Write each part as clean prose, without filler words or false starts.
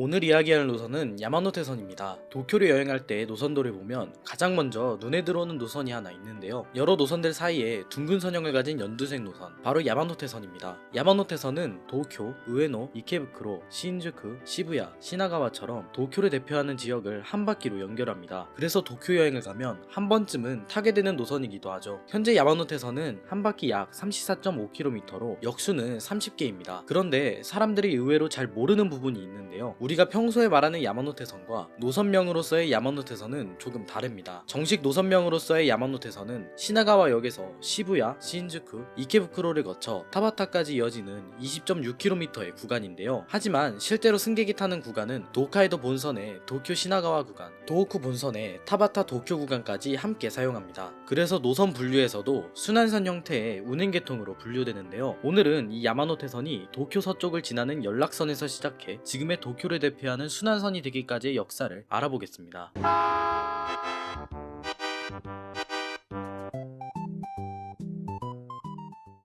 오늘 이야기할 노선은 야마노테선입니다. 도쿄를 여행할 때 노선도를 보면 가장 먼저 눈에 들어오는 노선이 하나 있는데요. 여러 노선들 사이에 둥근 선형을 가진 연두색 노선, 바로 야마노테선입니다. 야마노테선은 도쿄, 우에노, 이케부쿠로, 신주쿠, 시부야, 시나가와처럼 도쿄를 대표하는 지역을 한 바퀴로 연결합니다. 그래서 도쿄 여행을 가면 한 번쯤은 타게 되는 노선이기도 하죠. 현재 야마노테선은 한 바퀴 약 34.5km로 역수는 30개입니다. 그런데 사람들이 의외로 잘 모르는 부분이 있는데요. 우리가 평소에 말하는 야마노테선과 노선명으로서의 야마노테선은 조금 다릅니다. 정식 노선명으로서의 야마노테선은 시나가와역에서 시부야, 신주쿠, 이케부쿠로를 거쳐 타바타까지 이어지는 20.6km의 구간인데요. 하지만 실제로 승객이 타는 구간은 도카이도 본선의 도쿄 시나가와 구간, 도호쿠 본선의 타바타 도쿄 구간까지 함께 사용합니다. 그래서 노선 분류에서도 순환선 형태의 운행계통으로 분류되는데요. 오늘은 이 야마노테선이 도쿄 서쪽을 지나는 연락선에서 시작해 지금의 도쿄를 대표하는 순환선이 되기까지의 역사를 알아보겠습니다.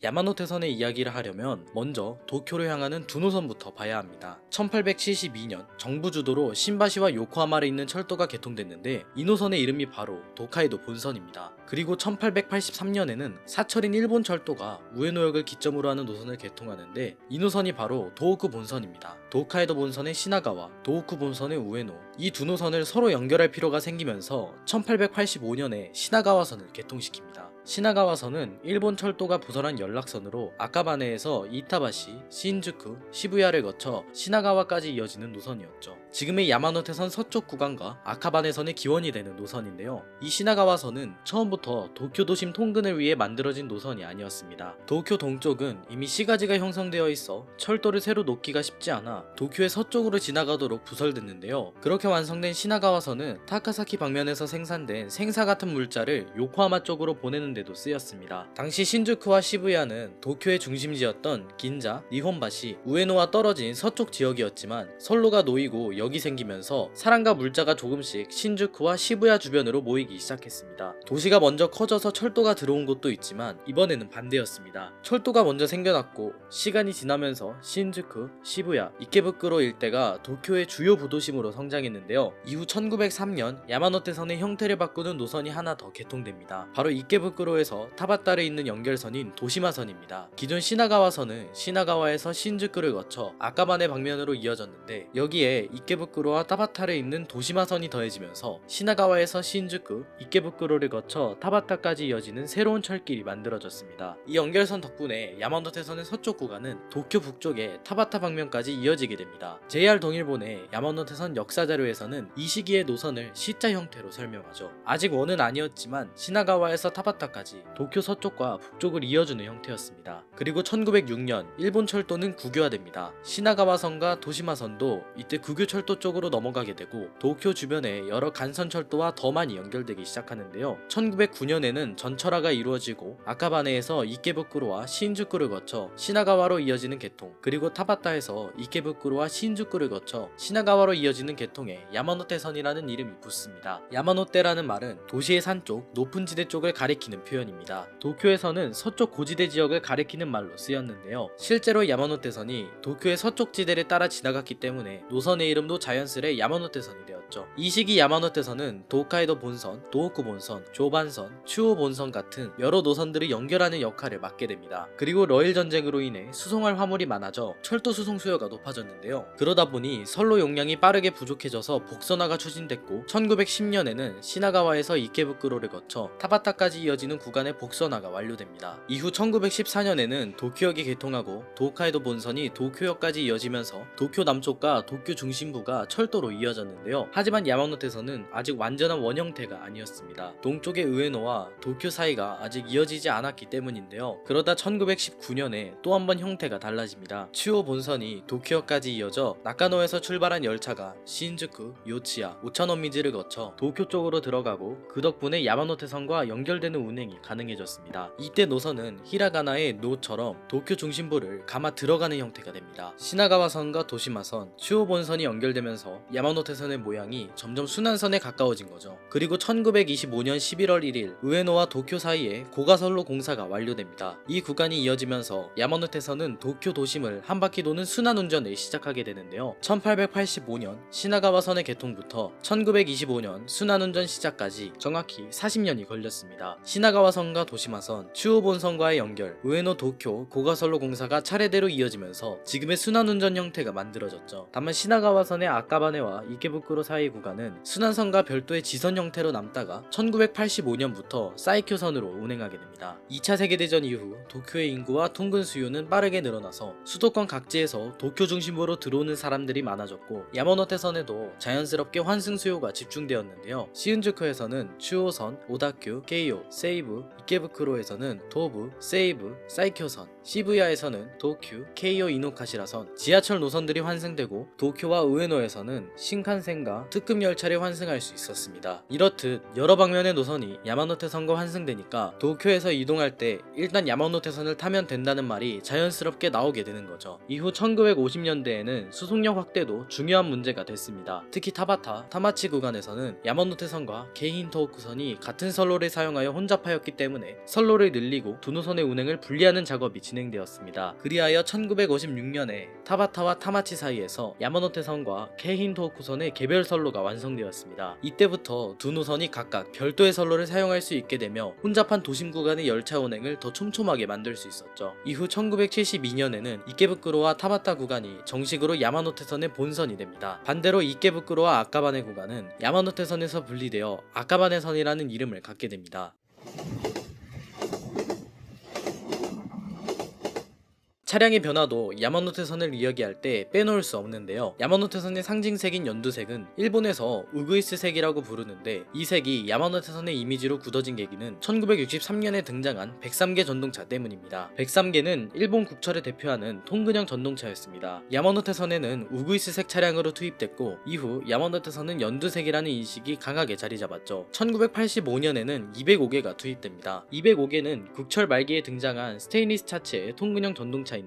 야마노테선의 이야기를 하려면 먼저 도쿄를 향하는 두 노선부터 봐야 합니다. 1872년 정부 주도로 신바시와 요코하마에 있는 철도가 개통됐는데 이 노선의 이름이 바로 도카이도 본선입니다. 그리고 1883년에는 사철인 일본 철도가 우에노역을 기점으로 하는 노선을 개통하는데 이 노선이 바로 도호쿠 본선입니다. 도카이도 본선의 시나가와, 도호쿠 본선의 우에노, 이 두 노선을 서로 연결할 필요가 생기면서 1885년에 시나가와선을 개통시킵니다. 시나가와선은 일본 철도가 부설한 연락선으로 아카바네에서 이타바시, 신주쿠, 시부야를 거쳐 시나가와까지 이어지는 노선이었죠. 지금의 야마노테선 서쪽 구간과 아카바네선의 기원이 되는 노선인데요. 이 시나가와선은 처음부터 도쿄 도심 통근을 위해 만들어진 노선이 아니었습니다. 도쿄 동쪽은 이미 시가지가 형성되어 있어 철도를 새로 놓기가 쉽지 않아 도쿄의 서쪽으로 지나가도록 부설됐는데요. 그렇게 완성된 시나가와선은 타카사키 방면에서 생산된 생사 같은 물자를 요코하마 쪽으로 보내는 데도 쓰였습니다. 당시 신주쿠와 시부야는 도쿄의 중심지였던 긴자, 니혼바시, 우에노와 떨어진 서쪽 지역이었지만 선로가 놓이고 역이 생기면서 사람과 물자가 조금씩 신주쿠와 시부야 주변으로 모이기 시작했습니다. 도시가 먼저 커져서 철도가 들어온 곳도 있지만 이번에는 반대였습니다. 철도가 먼저 생겨났고 시간이 지나면서 신주쿠, 시부야, 이케부쿠로 일대가 도쿄의 주요 부도심으로 성장했는데요. 이후 1903년 야마노테선의 형태를 바꾸는 노선이 하나 더 개통됩니다. 바로 이케부쿠로에서 타바타에 있는 연결선인 도시마선입니다. 기존 시나가와선은 시나가와에서 신주쿠를 거쳐 아카바네 방면으로 이어졌는데 여기에 이케부쿠로와 타바타에 있는 도시마선이 더해지면서 시나가와에서 신주쿠, 이케부쿠로를 거쳐 타바타까지 이어지는 새로운 철길이 만들어졌습니다. 이 연결선 덕분에 야마노테선의 서쪽 구간은 도쿄 북쪽의 타바타 방면까지 이어지게 됩니다. JR 동일본의 야마노테선 역사자료에서는 이 시기의 노선을 C자 형태로 설명하죠. 아직 원은 아니었지만 시나가와에서 타바타까지 도쿄 서쪽과 북쪽을 이어주는 형태였습니다. 그리고 1906년 일본 철도는 국유화됩니다. 시나가와선과 도시마선도 이때 국유 철도 쪽으로 넘어가게 되고 도쿄 주변에 여러 간선 철도와 더 많이 연결되기 시작하는데요. 1909년에는 전철화가 이루어지고 아카바네에서 이케부쿠로와 신주쿠를 거쳐 시나가와로 이어지는 개통, 그리고 타바타에서 이케부쿠로와 신주쿠를 거쳐 시나가와로 이어지는 개통에 야마노테선이라는 이름이 붙습니다. 야마노테라는 말은 도시의 산 쪽, 높은 지대 쪽을 가리키는 표현입니다. 도쿄에서는 서쪽 고지대 지역을 가리키는 말로 쓰였는데요. 실제로 야마노테선이 도쿄의 서쪽 지대를 따라 지나갔기 때문에 노선의 이름도 자연스레 야마노테선이 되었죠. 이 시기 야마노테선은 도카이도 본선, 도호쿠 본선, 조반선, 추오 본선 같은 여러 노선들을 연결하는 역할을 맡게 됩니다. 그리고 러일 전쟁으로 인해 수송할 화물이 많아져 철도 수송 수요가 높아졌는데요. 그러다 보니 선로 용량이 빠르게 부족해져서 복선화가 추진됐고 1910년에는 시나가와에서 이케부쿠로를 거쳐 타바타까지 이어지는 구간의 복선화가 완료됩니다. 이후 1914년에는 도쿄역이 개통하고 도카이도 본선이 도쿄역까지 이어지면서 도쿄 남쪽과 도쿄 중심부가 철도로 이어졌는데요. 하지만 야마노테선은 아직 완전한 원형태가 아니었습니다. 동쪽의 우에노와 도쿄 사이가 아직 이어지지 않았기 때문인데요. 그러다 1919년에 또 한 번 형태가 달라집니다. 추오 본선이 도쿄역까지 이어져 나카노에서 출발한 열차가 신주쿠, 요치야, 오차노미즈를 거쳐 도쿄 쪽으로 들어가고 그 덕분에 야마노테선과 연결되는 운행이 가능해졌습니다. 이때 노선은 히라가나의 노처럼 도쿄 중심부를 감아 들어가는 형태가 됩니다. 시나가와선과 도시마선, 추오 본선이 연결 연결되면서 야마노테선의 모양이 점점 순환선에 가까워진 거죠. 그리고 1925년 11월 1일 우에노와 도쿄 사이에 고가선로 공사가 완료됩니다. 이 구간이 이어지면서 야마노테선은 도쿄 도심을 한 바퀴 도는 순환 운전을 시작하게 되는데요. 1885년 시나가와선의 개통부터 1925년 순환 운전 시작까지 정확히 40년이 걸렸습니다. 시나가와선과 도시마선, 추오본선과의 연결, 우에노 도쿄 고가선로 공사가 차례대로 이어지면서 지금의 순환 운전 형태가 만들어졌죠. 다만 시나가와선의 아까바네와 이케부쿠로 사이 구간은 순환선과 별도의 지선 형태로 남다가 1985년부터 사이쿄선으로 운행하게 됩니다. 2차 세계대전 이후 도쿄의 인구와 통근 수요는 빠르게 늘어나서 수도권 각지에서 도쿄 중심부로 들어오는 사람들이 많아졌고 야마노테선에도 자연스럽게 환승 수요가 집중되었는데요. 시운주쿠에서는 추오선, 오다큐, 게이오, 세이부, 이케부쿠로에서는 도부, 세이부, 사이쿄선, 시부야에서는 도큐, 케이오 이노카시라선, 지하철 노선들이 환승되고 도쿄와 우에노에서는 신칸센과 특급 열차를 환승할 수 있었습니다. 이렇듯 여러 방면의 노선이 야마노테선과 환승되니까 도쿄에서 이동할 때 일단 야마노테선을 타면 된다는 말이 자연스럽게 나오게 되는 거죠. 이후 1950년대에는 수송역 확대도 중요한 문제가 됐습니다. 특히 타바타, 타마치 구간에서는 야마노테선과 게이힌토호쿠선이 같은 선로를 사용하여 혼잡하였기 때문에 선로를 늘리고 두 노선의 운행을 분리하는 작업이 진행되었습니다. 그리하여 1956년에 타바타와 타마치 사이에서 야마노테선과 게이힌토호쿠선의 개별 선로가 완성되었습니다. 이때부터 두 노선이 각각 별도의 선로를 사용할 수 있게 되며 혼잡한 도심 구간의 열차 운행을 더 촘촘하게 만들 수 있었죠. 이후 1972년에는 이케부쿠로와 타바타 구간이 정식으로 야마노테선의 본선이 됩니다. 반대로 이케부쿠로와 아까바네 구간은 야마노테선에서 분리되어 아까바네선이라는 이름을 갖게 됩니다. 차량의 변화도 야마노테선을 이야기할 때 빼놓을 수 없는데요. 야마노테선의 상징색인 연두색은 일본에서 우그이스색이라고 부르는데 이 색이 야마노테선의 이미지로 굳어진 계기는 1963년에 등장한 103계 전동차 때문입니다. 103계는 일본 국철을 대표하는 통근형 전동차였습니다. 야마노테선에는 우그이스색 차량으로 투입됐고 이후 야마노테선은 연두색이라는 인식이 강하게 자리 잡았죠. 1985년에는 205계가 투입됩니다. 205계는 국철 말기에 등장한 스테인리스 차체의 통근형 전동차입니다.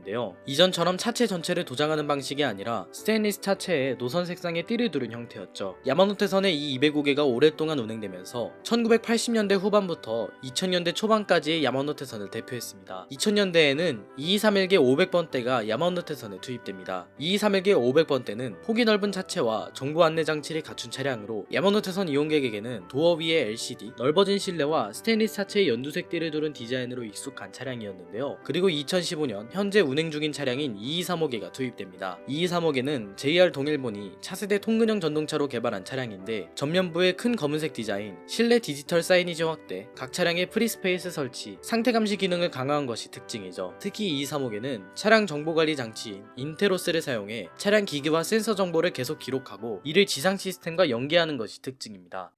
이전처럼 차체 전체를 도장하는 방식이 아니라 스테인리스 차체에 노선 색상의 띠를 두른 형태였죠. 야마노테선의 이 205계가 오랫동안 운행되면서 1980년대 후반부터 2000년대 초반까지의 야마노테선을 대표했습니다. 2000년대에는 2231계 500번대가 야마노테선에 투입됩니다. 2231계 500번대는 폭이 넓은 차체와 정보 안내 장치를 갖춘 차량으로 야마노테선 이용객에게는 도어 위에 LCD, 넓어진 실내와 스테인리스 차체의 연두색 띠를 두른 디자인으로 익숙한 차량이었는데요. 그리고 2015년 현재 운행 중인 차량인 2235계가 투입됩니다. 2235계는 JR 동일본이 차세대 통근형 전동차로 개발한 차량인데 전면부의 큰 검은색 디자인, 실내 디지털 사이니지 확대, 각 차량의 프리스페이스 설치, 상태 감시 기능을 강화한 것이 특징이죠. 특히 2235계는 차량 정보관리 장치인 인테로스를 사용해 차량 기기와 센서 정보를 계속 기록하고 이를 지상 시스템과 연계하는 것이 특징입니다.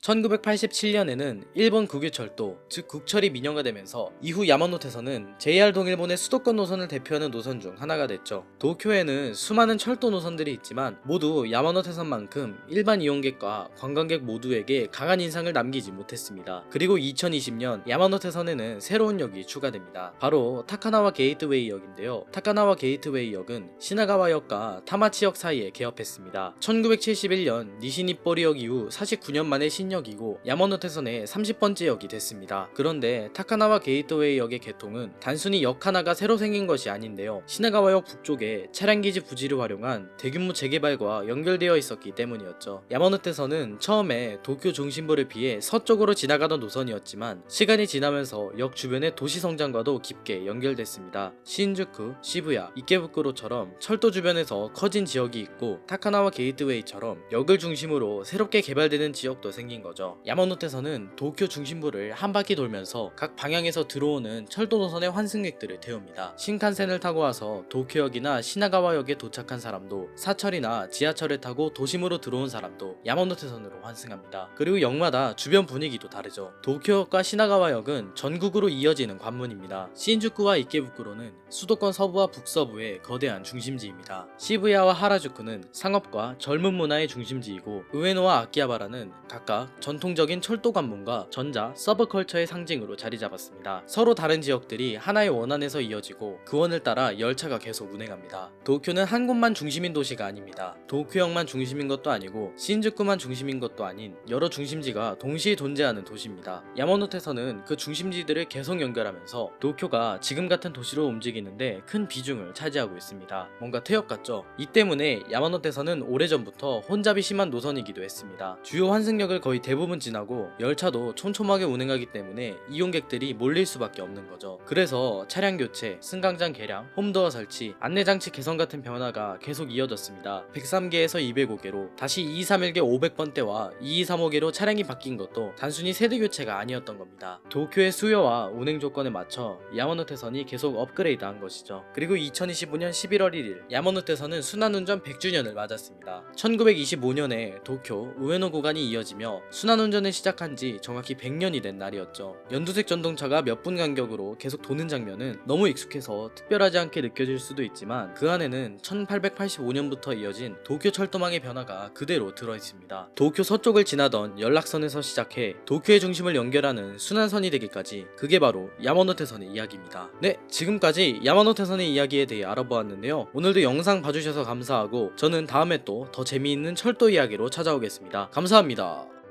1987년에는 일본 국유철도, 즉 국철이 민영화되면서 이후 야마노테선은 JR 동일본의 수도권 노선을 대표하는 노선 중 하나가 됐죠. 도쿄에는 수많은 철도 노선들이 있지만 모두 야마노테선만큼 일반 이용객과 관광객 모두에게 강한 인상을 남기지 못했습니다. 그리고 2020년 야마노테선에는 새로운 역이 추가됩니다. 바로 타카나와 게이트웨이역인데요. 타카나와 게이트웨이역은 시나가와역과 타마치역 사이에 개업했습니다. 1971년 니시니뽀리역 이후 49년 만에 역이고 야마노테선의 30번째 역이 됐습니다. 그런데 타카나와 게이트웨이역의 개통은 단순히 역 하나가 새로 생긴 것이 아닌데요. 시나가와역 북쪽에 차량기지 부지를 활용한 대규모 재개발과 연결되어 있었기 때문이었죠. 야마노테선은 처음에 도쿄 중심부를 피해 서쪽으로 지나가던 노선이었지만 시간이 지나면서 역 주변의 도시 성장과도 깊게 연결됐습니다. 신주쿠, 시부야, 이케부쿠로처럼 철도 주변에서 커진 지역이 있고 타카나와 게이트웨이처럼 역을 중심으로 새롭게 개발되는 지역도 생긴 거죠. 야마노테선은 도쿄 중심부를 한 바퀴 돌면서 각 방향에서 들어오는 철도 노선의 환승객들을 태웁니다. 신칸센을 타고 와서 도쿄역이나 시나가와역에 도착한 사람도 사철이나 지하철을 타고 도심으로 들어온 사람도 야마노테선으로 환승합니다. 그리고 역마다 주변 분위기도 다르죠. 도쿄역과 시나가와역은 전국으로 이어지는 관문입니다. 신주쿠와 이케부쿠로는 수도권 서부와 북서부의 거대한 중심지입니다. 시부야와 하라주쿠는 상업과 젊은 문화의 중심지이고 우에노와 아키하바라는 각각 전통적인 철도 관문과 전자, 서브컬처의 상징으로 자리 잡았습니다. 서로 다른 지역들이 하나의 원 안에서 이어지고 그 원을 따라 열차가 계속 운행합니다. 도쿄는 한 곳만 중심인 도시가 아닙니다. 도쿄역만 중심인 것도 아니고 신주쿠만 중심인 것도 아닌 여러 중심지가 동시에 존재하는 도시입니다. 야마노테선은 그 중심지들을 계속 연결하면서 도쿄가 지금 같은 도시로 움직이는데 큰 비중을 차지하고 있습니다. 뭔가 퇴역 같죠? 이 때문에 야마노테선은 오래전부터 혼잡이 심한 노선이기도 했습니다. 주요 환승역을 거의 대부분 지나고 열차도 촘촘하게 운행하기 때문에 이용객들이 몰릴 수밖에 없는 거죠. 그래서 차량 교체, 승강장 개량, 홈도어 설치, 안내장치 개선 같은 변화가 계속 이어졌습니다. 103개에서 205개로 다시 2231개 500번대와 2235개로 차량이 바뀐 것도 단순히 세대 교체가 아니었던 겁니다. 도쿄의 수요와 운행 조건에 맞춰 야마노테선이 계속 업그레이드한 것이죠. 그리고 2025년 11월 1일 야마노테선은 순환운전 100주년을 맞았습니다. 1925년에 도쿄 우에노 구간이 이어지며 순환운전을 시작한 지 정확히 100년이 된 날이었죠. 연두색 전동차가 몇 분 간격으로 계속 도는 장면은 너무 익숙해서 특별하지 않게 느껴질 수도 있지만 그 안에는 1885년부터 이어진 도쿄 철도망의 변화가 그대로 들어있습니다. 도쿄 서쪽을 지나던 연락선에서 시작해 도쿄의 중심을 연결하는 순환선이 되기까지, 그게 바로 야마노테선의 이야기입니다. 네, 지금까지 야마노테선의 이야기에 대해 알아보았는데요. 오늘도 영상 봐주셔서 감사하고 저는 다음에 또 더 재미있는 철도 이야기로 찾아오겠습니다. 감사합니다.